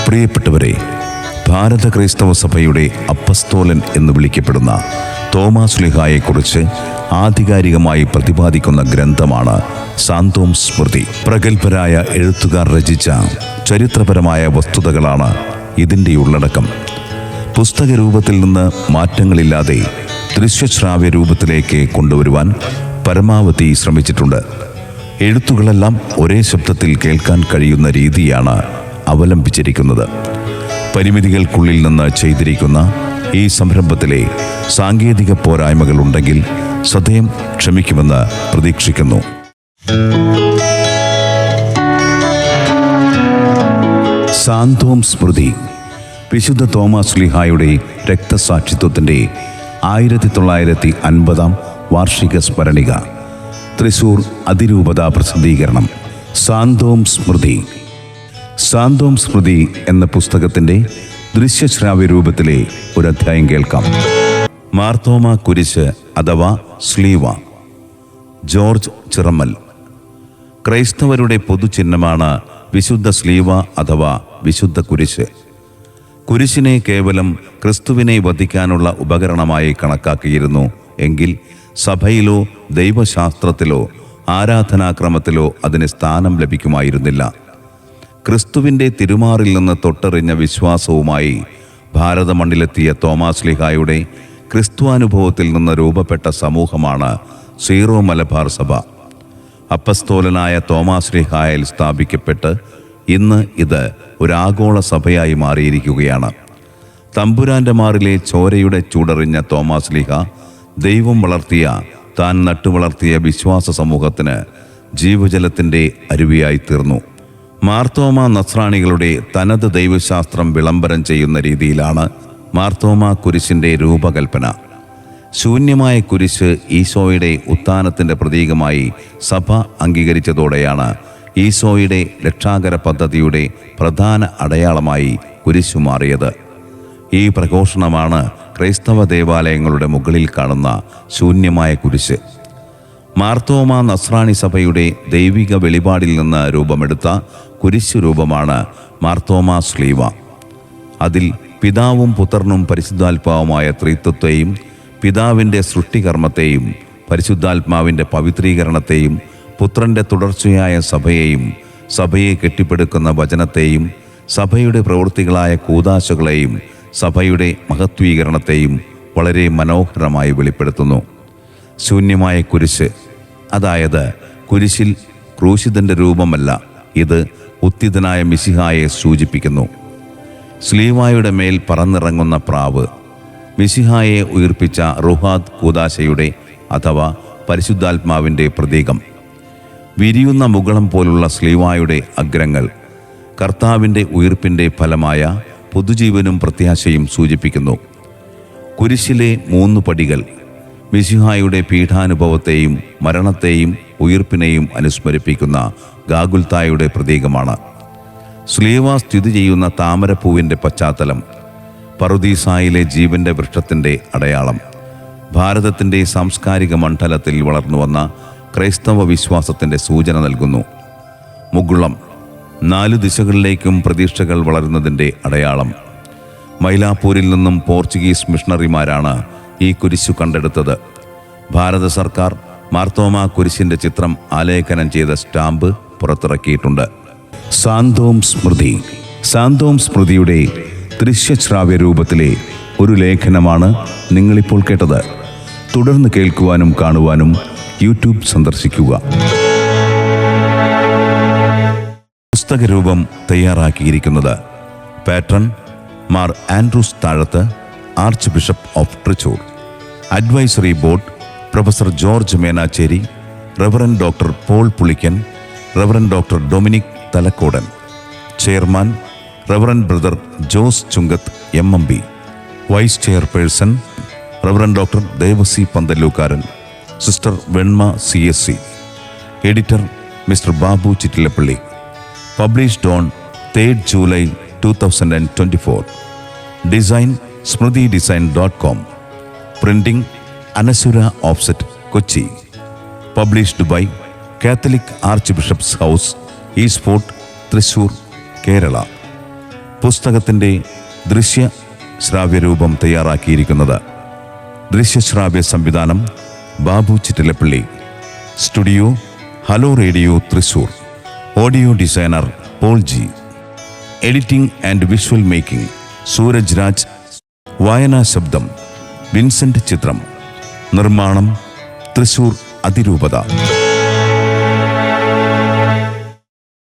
പ്രിയപ്പെട്ടവരെ, ഭാരത ക്രൈസ്തവ സഭയുടെ അപ്പസ്തോലൻ എന്ന് വിളിക്കപ്പെടുന്ന തോമാ ശ്ലീഹായെക്കുറിച്ച് ആധികാരികമായി പ്രതിപാദിക്കുന്ന ഗ്രന്ഥമാണ് സാന്തോം സ്മൃതി. പ്രഗത്ഭരായ എഴുത്തുകാർ രചിച്ച ചരിത്രപരമായ വസ്തുതകളാണ് ഇതിൻ്റെ ഉള്ളടക്കം. പുസ്തക രൂപത്തിൽ നിന്ന് മാറ്റങ്ങളില്ലാതെ ദൃശ്യശ്രാവ്യ രൂപത്തിലേക്ക് കൊണ്ടുവരുവാൻ പരമാവധി ശ്രമിച്ചിട്ടുണ്ട്. എഴുത്തുകളെല്ലാം ഒരേ ശബ്ദത്തിൽ കേൾക്കാൻ കഴിയുന്ന രീതിയാണ് അവലംബിച്ചിരിക്കുന്നത്. പരിമിതികൾക്കുള്ളിൽ നിന്ന് ചെയ്തിരിക്കുന്ന ഈ സംരംഭത്തിലെ സാങ്കേതിക പോരായ്മകളുണ്ടെങ്കിൽ സദയം ക്ഷമിക്കുമെന്ന് പ്രതീക്ഷിക്കുന്നു. സാന്തോം സ്മൃതി വിശുദ്ധ തോമാ ശ്ലീഹായുടെ രക്തസാക്ഷിത്വത്തിൻ്റെ 1950 വാർഷിക സ്മരണിക. തൃശൂർ അതിരൂപത പ്രസിദ്ധീകരണം. സാന്തോം സ്മൃതി. സാന്തോം സ്മൃതി എന്ന പുസ്തകത്തിൻ്റെ ദൃശ്യശ്രാവ്യ രൂപത്തിലെ ഒരു അധ്യായം കേൾക്കാം. മാർത്തോമാ കുരിശ് അഥവാ സ്ലീവ. ജോർജ് ചിറമ്മൽ. ക്രൈസ്തവരുടെ പൊതുചിഹ്നമാണ് വിശുദ്ധ സ്ലീവ അഥവാ വിശുദ്ധ കുരിശ്. കുരിശിനെ കേവലം ക്രിസ്തുവിനെ വധിക്കാനുള്ള ഉപകരണമായി കണക്കാക്കിയിരുന്നു എങ്കിൽ സഭയിലോ ദൈവശാസ്ത്രത്തിലോ ആരാധനാക്രമത്തിലോ അതിന് സ്ഥാനം ലഭിക്കുമായിരുന്നില്ല. ക്രിസ്തുവിൻ്റെ തിരുമാറിൽ നിന്ന് തൊട്ടെറിഞ്ഞ വിശ്വാസവുമായി ഭാരതമണ്ണിലെത്തിയ തോമാ ശ്ലീഹായുടെ ക്രിസ്തുവാനുഭവത്തിൽ നിന്ന് രൂപപ്പെട്ട സമൂഹമാണ് സീറോ മലബാർ സഭ. അപ്പസ്തോലനായ തോമാ ശ്ലീഹായിൽ സ്ഥാപിക്കപ്പെട്ട് ഇന്ന് ഇത് ഒരാഗോള സഭയായി മാറിയിരിക്കുകയാണ്. തമ്പുരാൻ്റെ മാറിലെ ചോരയുടെ ചൂടറിഞ്ഞ തോമാ ശ്ലീഹ ദൈവം വളർത്തിയ, താൻ നട്ടുവളർത്തിയ വിശ്വാസ സമൂഹത്തിന് ജീവജലത്തിൻ്റെ അരുവിയായി തീർന്നു. മാർത്തോമാ നസ്രാണികളുടെ തനത് ദൈവശാസ്ത്രം വിളംബരം ചെയ്യുന്ന രീതിയിലാണ് മാർത്തോമാ കുരിശിൻ്റെ രൂപകൽപ്പന. ശൂന്യമായ കുരിശ് ഈശോയുടെ ഉത്ഥാനത്തിൻ്റെ പ്രതീകമായി സഭ അംഗീകരിച്ചതോടെയാണ് ഈശോയുടെ രക്ഷാകര പദ്ധതിയുടെ പ്രധാന അടയാളമായി കുരിശു മാറിയത്. ഈ പ്രഘോഷണമാണ് ക്രൈസ്തവ ദേവാലയങ്ങളുടെ മുകളിൽ കാണുന്ന ശൂന്യമായ കുരിശ്. മാർത്തോമാ നസ്രാണി സഭയുടെ ദൈവിക വെളിപാടിൽ നിന്ന് രൂപമെടുത്ത കുരിശു രൂപമാണ് മാർത്തോമാ സ്ലീവ. അതിൽ പിതാവും പുത്രനും പരിശുദ്ധാത്മാവുമായ ത്രിത്വത്തെയും, പിതാവിൻ്റെ സൃഷ്ടികർമ്മത്തെയും, പരിശുദ്ധാത്മാവിൻ്റെ പവിത്രീകരണത്തെയും, പുത്രൻ്റെ തുടർച്ചയായ സഭയെയും, സഭയെ കെട്ടിപ്പടുക്കുന്ന വചനത്തെയും, സഭയുടെ പ്രവൃത്തികളായ കൂദാശകളെയും, സഭയുടെ മഹത്വീകരണത്തെയും വളരെ മനോഹരമായി വെളിപ്പെടുത്തുന്നു. ശൂന്യമായ കുരിശ്, അതായത് കുരിശിൽ ക്രൂശിതൻ്റെ രൂപമല്ല, ഇത് ഉത്തിതനായ മിശിഹായെ സൂചിപ്പിക്കുന്നു. സ്ലീവായുടെ മേൽ പറന്നിറങ്ങുന്ന പ്രാവ്, മിശിഹായെ ഉയിർപ്പിച്ച റുഹാദ് കൂദാശയുടെ അഥവാ പരിശുദ്ധാത്മാവിൻ്റെ പ്രതീകം. വിരിയുന്ന മുകളം പോലുള്ള സ്ലീവായുടെ അഗ്രങ്ങൾ കർത്താവിൻ്റെ ഉയിർപ്പിൻ്റെ ഫലമായ പുതുജീവനും പ്രത്യാശയും സൂചിപ്പിക്കുന്നു. കുരിശിലെ 3 പടികൾ മിശിഹായുടെ പീഠാനുഭവത്തെയും മരണത്തെയും ഉയിർപ്പിനെയും അനുസ്മരിപ്പിക്കുന്ന ഗാഗുൽത്തായുടെ പ്രതീകമാണ്. സ്ലീവ സ്ഥിതി ചെയ്യുന്ന താമരപ്പൂവിൻ്റെ പശ്ചാത്തലം പറുദീസായിലെ ജീവൻ്റെ വൃക്ഷത്തിൻ്റെ അടയാളം. ഭാരതത്തിൻ്റെ സാംസ്കാരിക മണ്ഡലത്തിൽ വളർന്നുവന്ന ക്രൈസ്തവ വിശ്വാസത്തിൻ്റെ സൂചന നൽകുന്നു. മുകുളം 4 ദിശകളിലേക്കും പ്രതീക്ഷകൾ വളരുന്നതിൻ്റെ അടയാളം. മൈലാപ്പൂരിൽ നിന്നും പോർച്ചുഗീസ് മിഷണറിമാരാണ് ഈ കുരിശു കണ്ടെടുത്തത്. ഭാരത സർക്കാർ മാർത്തോമാ കുരിശിൻ്റെ ചിത്രം ആലേഖനം ചെയ്ത സ്റ്റാമ്പ് പുറത്തിറക്കിയിട്ടുണ്ട്. സാന്തോം സ്മൃതി. സാന്തോം സ്മൃതിയുടെ ദൃശ്യശ്രാവ്യ രൂപത്തിലെ ഒരു ലേഖനമാണ് നിങ്ങളിപ്പോൾ കേട്ടത്. തുടർന്ന് കേൾക്കുവാനും കാണുവാനും യൂട്യൂബ് സന്ദർശിക്കുക. പുസ്തകരൂപം തയ്യാറാക്കിയിരിക്കുന്നത് patron Mar Andrews Thazhath, arch bishop of Thrissur. Advisory board professor George Menachery, reverend doctor Paul Pulikkan, reverend doctor Dominic Thalakodan. Chairman reverend brother Jose Chunkath MMB. Vice chairperson reverend doctor Devassy Panthallookaran, sister Venma CSC. Editor mister Babu Chittilappilly. Published on 3 July 2024. Design smritidesign.com. Printing Anasura offset, Kochi. Published by Catholic arch bishop's house, East Fort, Thrissur, Kerala. പുസ്തകത്തിൻ്റെ ദൃശ്യ ശ്രാവ്യരൂപം തയ്യാറാക്കിയിരിക്കുന്നത് ദൃശ്യശ്രാവ്യ സംവിധാനം Babu Chittilappally. Studio hello radio Thrissur. Audio designer Paul G. Editing and visual making Sooraj Raj. വായനാ ശബ്ദം Vincent ചിത്രം. നിർമ്മാണം തൃശൂർ അതിരൂപത.